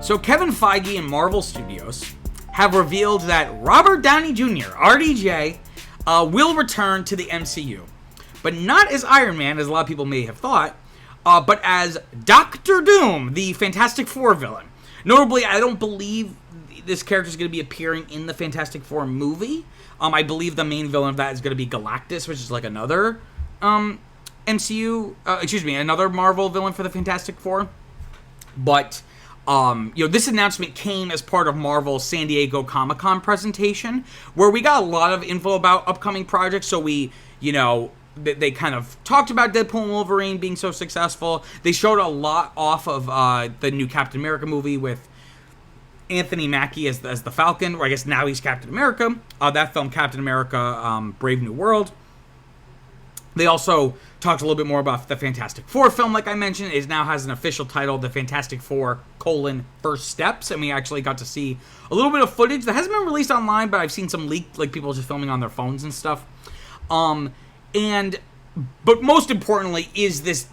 So Kevin Feige and Marvel Studios have revealed that Robert Downey Jr., RDJ, will return to the MCU. But not as Iron Man, as a lot of people may have thought, but as Doctor Doom, the Fantastic Four villain. Notably, I don't believe this character is going to be appearing in the Fantastic Four movie. I believe the main villain of that is going to be Galactus, which is like another another Marvel villain for the Fantastic Four. But, this announcement came as part of Marvel's San Diego Comic-Con presentation, where we got a lot of info about upcoming projects. So they kind of talked about Deadpool and Wolverine being so successful. They showed a lot off of the new Captain America movie with Anthony Mackie as the Falcon, or I guess now he's Captain America. That film, Captain America, Brave New World. They also talked a little bit more about the Fantastic Four film, like I mentioned. It now has an official title, The Fantastic Four, First Steps, and we actually got to see a little bit of footage that hasn't been released online, but I've seen some leaked, like people just filming on their phones and stuff. But most importantly is this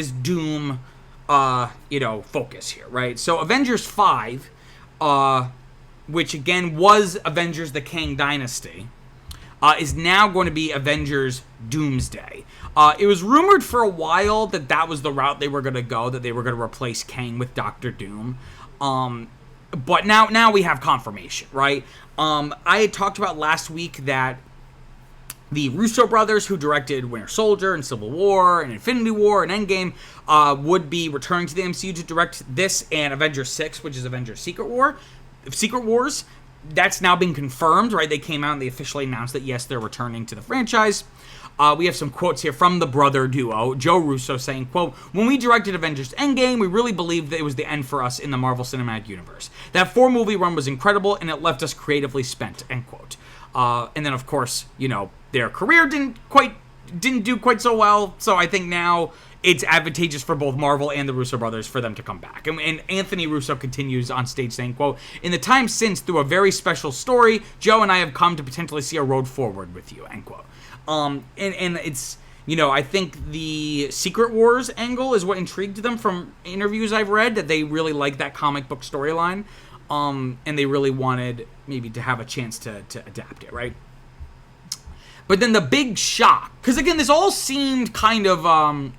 Doom, focus here, right? So Avengers 5, which again was Avengers: The Kang Dynasty, is now going to be Avengers Doomsday. It was rumored for a while that was the route they were going to go, that they were going to replace Kang with Doctor Doom. But now we have confirmation, right? I had talked about last week that the Russo brothers, who directed Winter Soldier and Civil War and Infinity War and Endgame, would be returning to the MCU to direct this and Avengers 6, which is Avengers Secret Wars. That's now been confirmed, right? They came out and they officially announced that, yes, they're returning to the franchise. We have some quotes here from the brother duo, Joe Russo, saying, quote, "When we directed Avengers Endgame, we really believed that it was the end for us in the Marvel Cinematic Universe. That 4-movie run was incredible, and it left us creatively spent," end quote. And then, of course, their career didn't do quite so well, so I think now it's advantageous for both Marvel and the Russo brothers for them to come back. And Anthony Russo continues on stage saying, quote, "In the time since, through a very special story, Joe and I have come to potentially see a road forward with you," end quote. And it's, I think the Secret Wars angle is what intrigued them from interviews I've read, that they really like that comic book storyline, and they really wanted maybe to have a chance to adapt it, right? But then the big shock, because again, this all seemed kind of,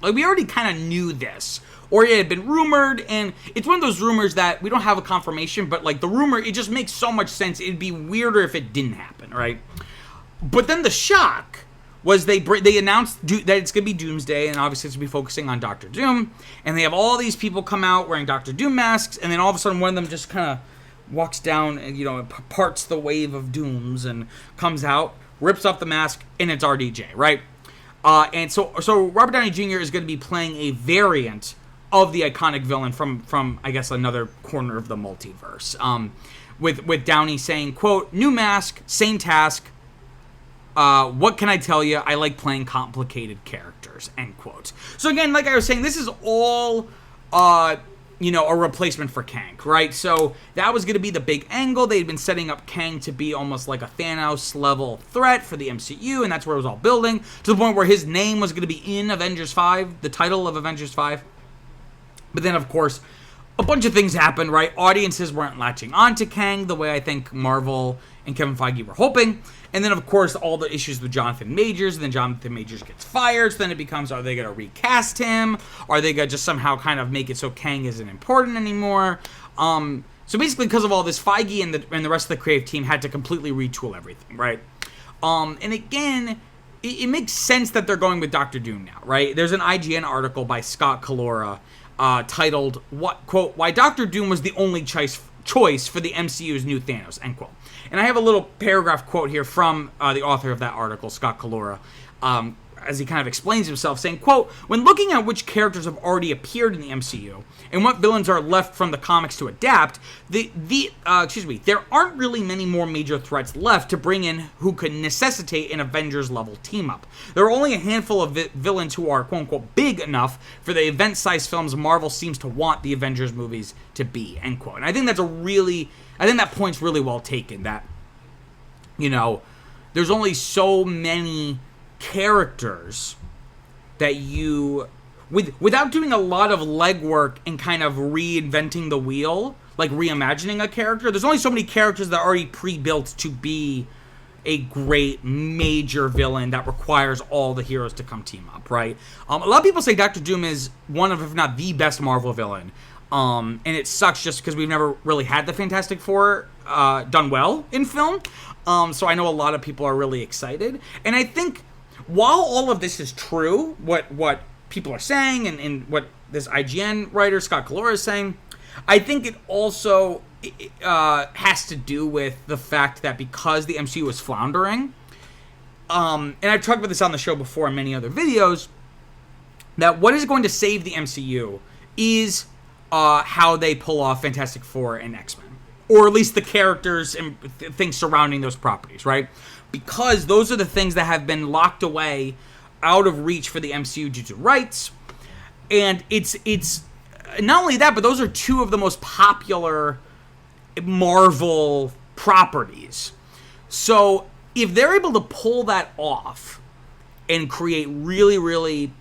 like we already kind of knew this, or it had been rumored, and it's one of those rumors that we don't have a confirmation, but like the rumor, it just makes so much sense. It'd be weirder if it didn't happen, right? But then the shock was they announced that it's going to be Doomsday, and obviously it's going to be focusing on Doctor Doom, and they have all these people come out wearing Doctor Doom masks, and then all of a sudden one of them just kind of walks down and, parts the wave of Dooms and comes out, rips off the mask, and it's RDJ, right? And so Robert Downey Jr. is going to be playing a variant of the iconic villain from I guess another corner of the multiverse. With Downey saying, quote, "New mask, same task. What can I tell you? I like playing complicated characters," end quote. So again, like I was saying, this is all a replacement for Kang, right? So that was going to be the big angle. They'd been setting up Kang to be almost like a Thanos-level threat for the MCU, and that's where it was all building, to the point where his name was going to be in Avengers 5, the title of Avengers 5. But then, of course, a bunch of things happened, right? Audiences weren't latching on to Kang the way I think Marvel and Kevin Feige were hoping. And then, of course, all the issues with Jonathan Majors, and then Jonathan Majors gets fired, so then it becomes, are they going to recast him? Are they going to just somehow kind of make it so Kang isn't important anymore? So basically, because of all this, Feige and the rest of the creative team had to completely retool everything, right? And again, it makes sense that they're going with Doctor Doom now, right? There's an IGN article by Scott Kalora titled, quote, "Why Doctor Doom was the only choice for the MCU's new Thanos," end quote. And I have a little paragraph quote here from the author of that article, Scott Kalora, as he kind of explains himself, saying, quote, "When looking at which characters have already appeared in the MCU and what villains are left from the comics to adapt, there aren't really many more major threats left to bring in who could necessitate an Avengers-level team-up. There are only a handful of villains who are, quote-unquote, big enough for the event-sized films Marvel seems to want the Avengers movies to be," end quote. And I think that point's really well taken, that, there's only so many characters that you, without doing a lot of legwork and kind of reinventing the wheel, like reimagining a character. There's only so many characters that are already pre-built to be a great major villain that requires all the heroes to come team up, right? A lot of people say Doctor Doom is one of, if not the best Marvel villain. And it sucks just because we've never really had the Fantastic Four done well in film. So I know a lot of people are really excited. And I think while all of this is true, what people are saying and what this IGN writer, Scott Kalora, is saying, I think it also has to do with the fact that because the MCU is floundering, and I've talked about this on the show before in many other videos, that what is going to save the MCU is how they pull off Fantastic Four and X-Men. Or at least the characters and things surrounding those properties, right? Because those are the things that have been locked away out of reach for the MCU due to rights. And it's not only that, but those are two of the most popular Marvel properties. So if they're able to pull that off and create really, really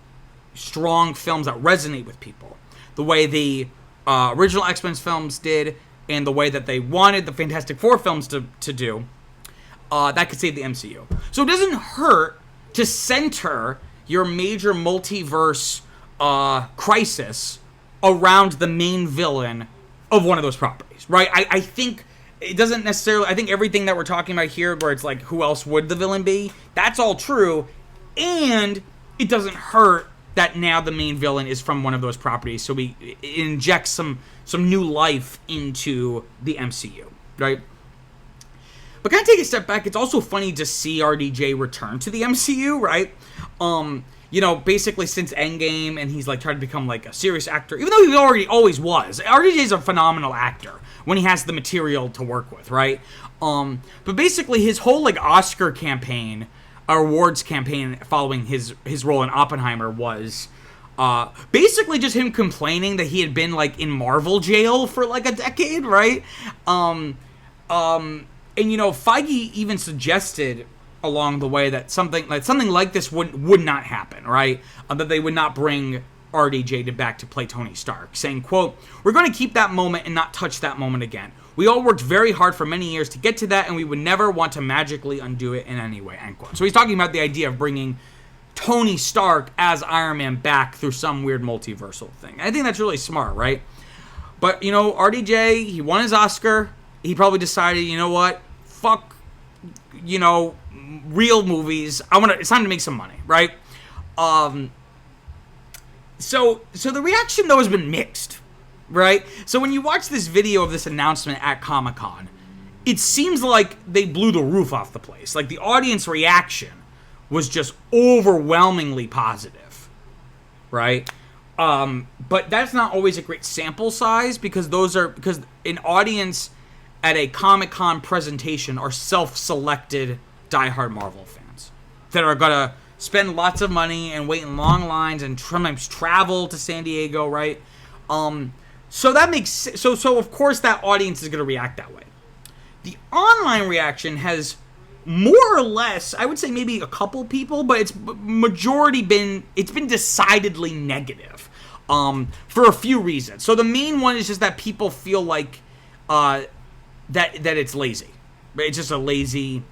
strong films that resonate with people, the way the original X-Men films did and the way that they wanted the Fantastic Four films to do, that could save the MCU. So it doesn't hurt to center your major multiverse crisis around the main villain of one of those properties, right? I think it doesn't necessarily... I think everything that we're talking about here, where it's like, who else would the villain be? That's all true, and it doesn't hurt that now the main villain is from one of those properties, so we inject some new life into the MCU, right? But kind of take a step back, it's also funny to see RDJ return to the MCU, right? You know, basically since Endgame, and he's like trying to become like a serious actor, even though he always was. RDJ's a phenomenal actor when he has the material to work with, right? But basically his whole like Oscar campaign, awards campaign following his role in Oppenheimer was basically just him complaining that he had been like in Marvel jail for like a decade, right? And you know, Feige even suggested along the way that something like this would not happen, right? That they would not bring RDJ back to play Tony Stark, saying, quote, "We're going to keep that moment and not touch that moment again. We all worked very hard for many years to get to that, and we would never want to magically undo it in any way," end quote. So he's talking about the idea of bringing Tony Stark as Iron Man back through some weird multiversal thing. I think that's really smart, right? But, you know, RDJ, he won his Oscar. He probably decided, you know what? Fuck, you know, real movies. It's time to make some money, right? So the reaction, though, has been mixed, right? So when you watch this video of this announcement at Comic-Con, it seems like they blew the roof off the place. Like, the audience reaction was just overwhelmingly positive, right? But that's not always a great sample size because an audience at a Comic-Con presentation are self-selected diehard Marvel fans that are gonna spend lots of money and wait in long lines and sometimes travel to San Diego, right? So that makes so of course that audience is gonna react that way. The online reaction has more or less, I would say maybe a couple people, but it's been decidedly negative for a few reasons. So the main one is just that people feel like that it's lazy. It's just a lazy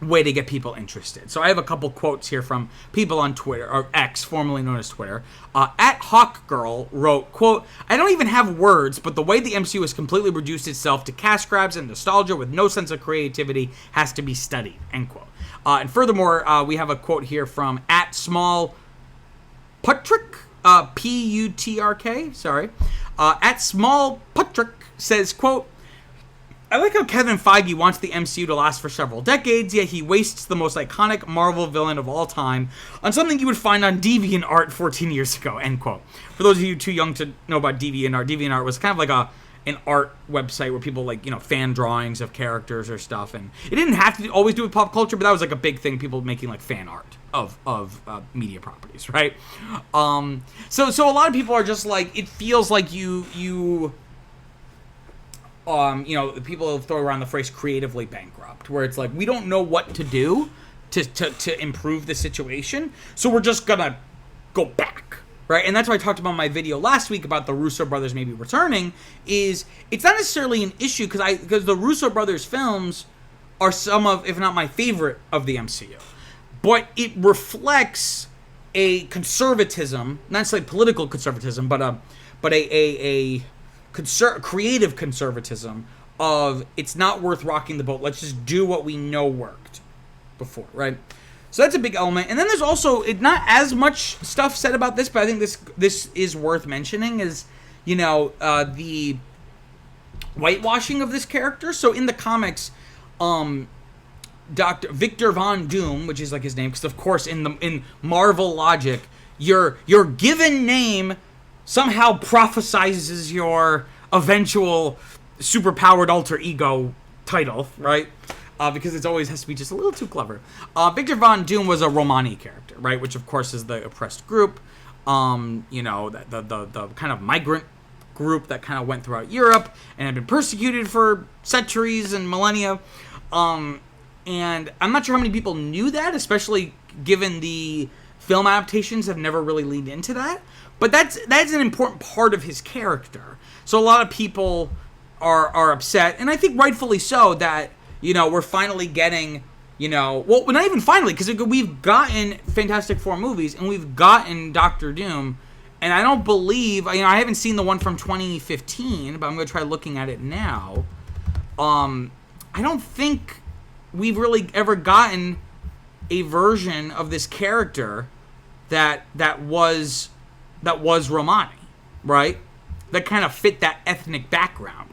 way to get people interested. So I have a couple quotes here from people on Twitter, or X, formerly known as Twitter. At Hawkgirl wrote, quote, "I don't even have words, but the way the MCU has completely reduced itself to cash grabs and nostalgia with no sense of creativity has to be studied," end quote. And furthermore, we have a quote here from at Small Putrick, Putrk, sorry. At Small Putrick says, quote, "I like how Kevin Feige wants the MCU to last for several decades, yet he wastes the most iconic Marvel villain of all time on something you would find on DeviantArt 14 years ago," end quote. For those of you too young to know about DeviantArt, DeviantArt was kind of like an art website where people like, you know, fan drawings of characters or stuff, and it didn't have to always do with pop culture, but that was like a big thing, people making like fan art of media properties, right? So a lot of people are just like, it feels like you know, people throw around the phrase creatively bankrupt, where it's like, we don't know what to do to improve the situation, so we're just gonna go back, right? And that's why I talked about my video last week about the Russo brothers maybe returning. Is it's not necessarily an issue because the Russo brothers films are some of, if not my favorite, of the MCU, but it reflects a conservatism, not necessarily political conservatism, but a creative conservatism of it's not worth rocking the boat. Let's just do what we know worked before, right? So that's a big element. And then there's also not as much stuff said about this, but I think this is worth mentioning is, the whitewashing of this character. So in the comics, Dr. Victor Von Doom, which is like his name, because of course in Marvel logic, your given name somehow prophesizes your eventual superpowered alter ego title, right? Because it always has to be just a little too clever. Victor Von Doom was a Romani character, right? Which of course is the oppressed group, the kind of migrant group that kind of went throughout Europe and had been persecuted for centuries and millennia. And I'm not sure how many people knew that, especially given the film adaptations have never really leaned into that. But that's an important part of his character. So a lot of people are upset, and I think rightfully so, that, we're finally getting, well, not even finally, because we've gotten Fantastic Four movies, and we've gotten Doctor Doom, and I don't believe, I haven't seen the one from 2015, but I'm going to try looking at it now. I don't think we've really ever gotten a version of this character that was Romani, right? That kind of fit that ethnic background.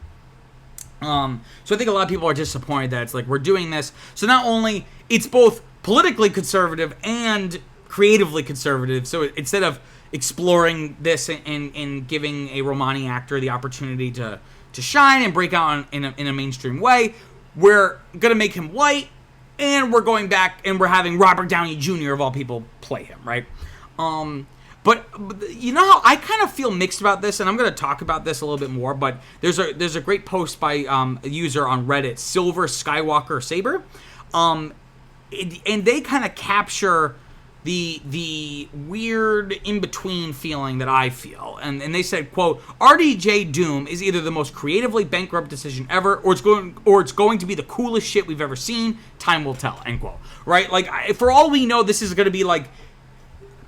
So I think a lot of people are disappointed that it's like we're doing this. So not only it's both politically conservative and creatively conservative. So instead of exploring this and giving a Romani actor the opportunity to shine and break out in a mainstream way, we're gonna make him white, and we're going back and we're having Robert Downey Jr. of all people play him, right? But how I kind of feel mixed about this, and I'm going to talk about this a little bit more, but there's a great post by a user on Reddit, Silver Skywalker Saber, and they kind of capture the weird in-between feeling that I feel. And they said, quote, RDJ Doom is either the most creatively bankrupt decision ever, or it's going to be the coolest shit we've ever seen. Time will tell, end quote. Right? Like, for all we know, this is going to be like,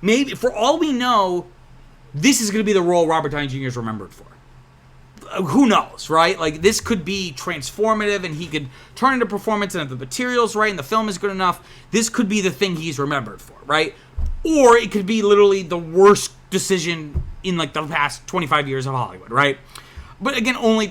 maybe, for all we know, this is going to be the role Robert Downey Jr. is remembered for. Who knows, right? Like, this could be transformative, and he could turn into performance, and if the material's right and the film is good enough, this could be the thing he's remembered for, right? Or it could be literally the worst decision in, like, the past 25 years of Hollywood, right? But again, only,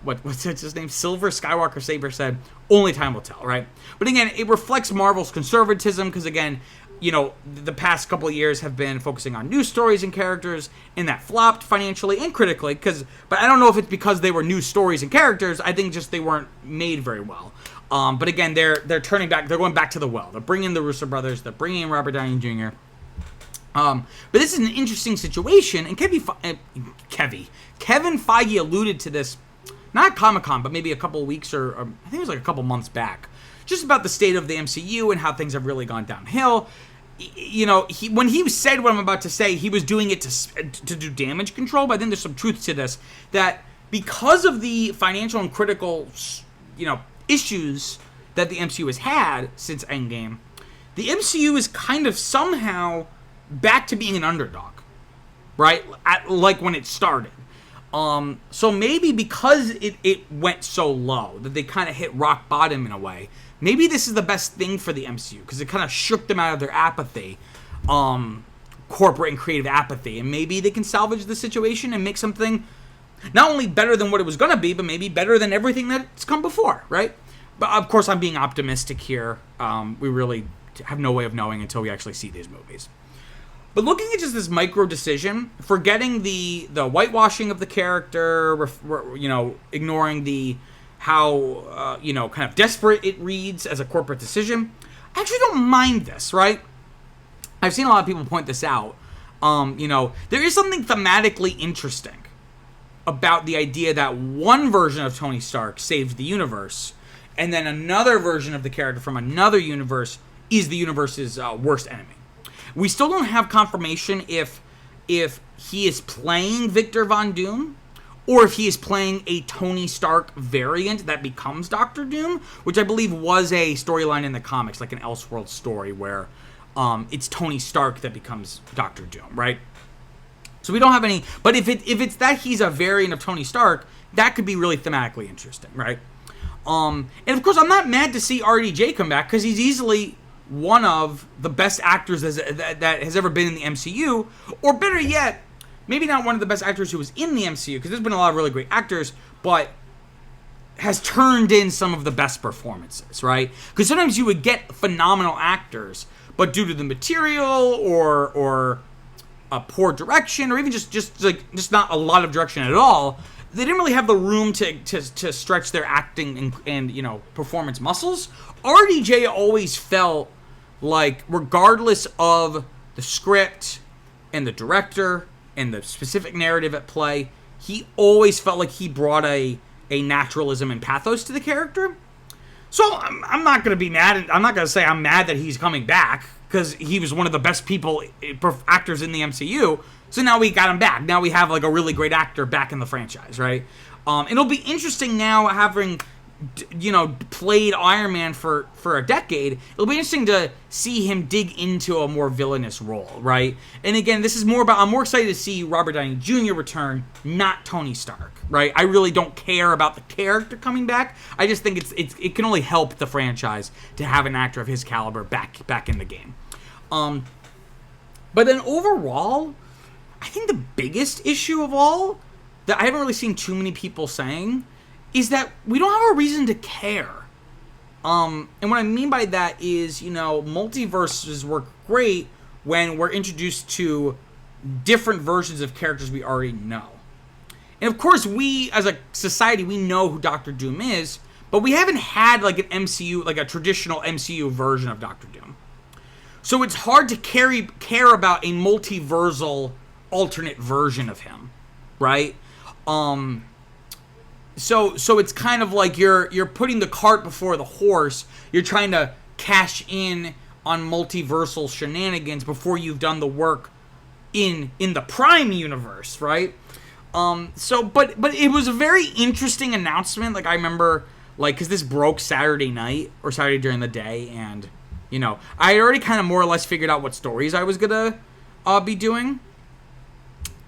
what's his name? Silver Skywalker Saber said, only time will tell, right? But again, it reflects Marvel's conservatism, because again, the past couple of years have been focusing on news stories and characters, and that flopped financially and critically. But I don't know if it's because they were news stories and characters. I think just they weren't made very well. But again, they're turning back. They're going back to the well. They're bringing the Russo brothers. They're bringing in Robert Downey Jr. But this is an interesting situation, and Kevin Feige alluded to this, not at Comic-Con, but maybe a couple of weeks or I think it was like a couple months back, just about the state of the MCU and how things have really gone downhill. When he said what I'm about to say, he was doing it to do damage control, but I think there's some truth to this, that because of the financial and critical, issues that the MCU has had since Endgame, the MCU is kind of somehow back to being an underdog, right? Like when it started. So maybe because it went so low that they kind of hit rock bottom in a way, maybe this is the best thing for the MCU, because it kind of shook them out of their apathy, corporate and creative apathy, and maybe they can salvage the situation and make something not only better than what it was going to be, but maybe better than everything that's come before, right? But of course, I'm being optimistic here. We really have no way of knowing until we actually see these movies. But looking at just this micro decision, forgetting the whitewashing of the character, ignoring the how kind of desperate it reads as a corporate decision, I actually don't mind this, right? I've seen a lot of people point this out. There is something thematically interesting about the idea that one version of Tony Stark saved the universe, and then another version of the character from another universe is the universe's worst enemy. We still don't have confirmation if if he is playing Victor Von Doom, or if he is playing a Tony Stark variant that becomes Doctor Doom, which I believe was a storyline in the comics, like an Elseworld story where it's Tony Stark that becomes Doctor Doom, right? So we don't have any, but if it's that he's a variant of Tony Stark, that could be really thematically interesting, right? And of course, I'm not mad to see RDJ come back, because he's easily one of the best actors that has ever been in the MCU, or better yet, maybe not one of the best actors who was in the MCU, because there's been a lot of really great actors, but has turned in some of the best performances, right? Because sometimes you would get phenomenal actors, but due to the material or a poor direction, or even just not a lot of direction at all, they didn't really have the room to stretch their acting and performance muscles. RDJ always felt like, regardless of the script and the director and the specific narrative at play, he always felt like he brought a naturalism and pathos to the character. So I'm not going to be mad. I'm not going to say I'm mad that he's coming back, because he was one of the best actors in the MCU. So now we got him back. Now we have like a really great actor back in the franchise, right? It'll be interesting now, having played Iron Man for a decade. It'll be interesting to see him dig into a more villainous role, right? And again, this is more about, I'm more excited to see Robert Downey Jr. return, not Tony Stark, right? I really don't care about the character coming back. I just think it can only help the franchise to have an actor of his caliber back in the game. But then overall, I think the biggest issue of all, that I haven't really seen too many people saying, is that we don't have a reason to care. And what I mean by that is, multiverses work great when we're introduced to different versions of characters we already know. And of course, we, as a society, we know who Doctor Doom is, but we haven't had like an MCU, like a traditional MCU version of Doctor Doom. So it's hard to care about a multiversal alternate version of him, right? So it's kind of like you're putting the cart before the horse. You're trying to cash in on multiversal shenanigans before you've done the work in the Prime universe, right? But it was a very interesting announcement. Like, I remember, like, because this broke Saturday night or Saturday during the day, and I had already kind of more or less figured out what stories I was gonna be doing.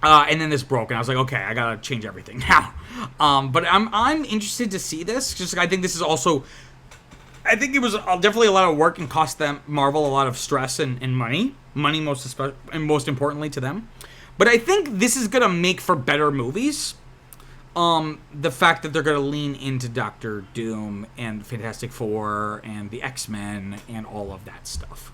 And then this broke, and I was like, okay, I gotta change everything now. But I'm interested to see this. Just, I think this is also, I think it was definitely a lot of work and cost them, Marvel, a lot of stress and money most importantly to them. But I think this is gonna make for better movies. The fact that they're gonna lean into Doctor Doom and Fantastic Four and the X-Men and all of that stuff.